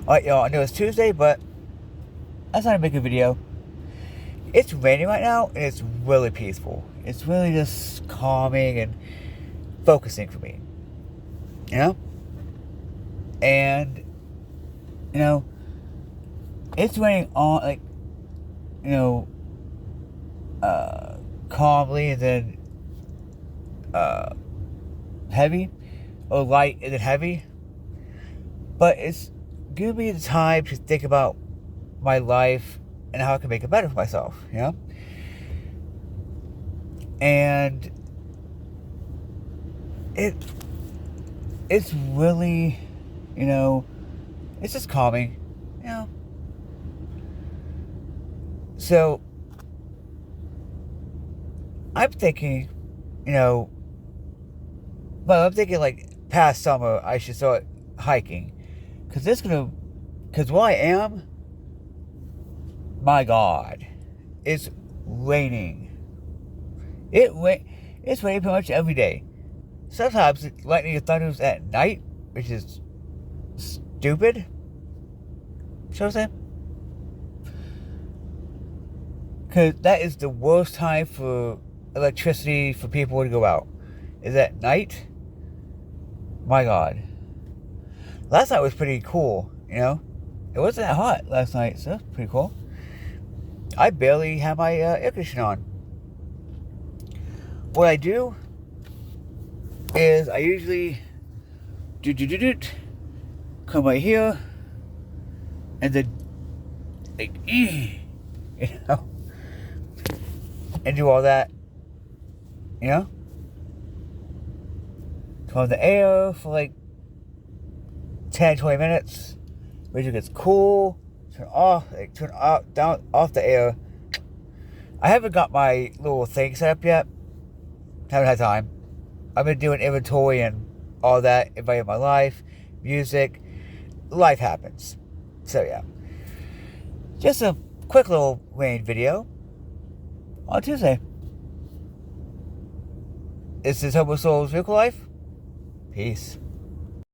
Alright, y'all, I know it's Tuesday, but I decided to make a video. It's raining right now, and it's really peaceful. It's really just calming and focusing for me. You know? And, you know, it's raining on, like, you know, calmly and then, heavy, or light and then heavy. But it's giving me the time to think about my life and how I can make it better for myself, you know? And it's really, you know, it's just calming, you know? So, I'm thinking, you know, well, I'm thinking like past summer I should start hiking. Because where I am, my God, it's raining. It's raining pretty much every day. Sometimes it's lightning and thunders at night, which is stupid. You know what I'm saying? Because that is the worst time for electricity for people to go out. Is at night. My God. Last night was pretty cool, you know? It wasn't that hot last night, so that's pretty cool. I barely have my air conditioner on. What I do is I usually come right here and then like you know, and do all that, you know, turn on the air for like 10-20 minutes, which it gets cool, turn off the air. I haven't got my little thing set up yet. Haven't had time. I've been doing inventory and all that, inviting my life, music. Life happens. So yeah. Just a quick little rain video on Tuesday. This is Homo Soul's Vehicle Life. Peace.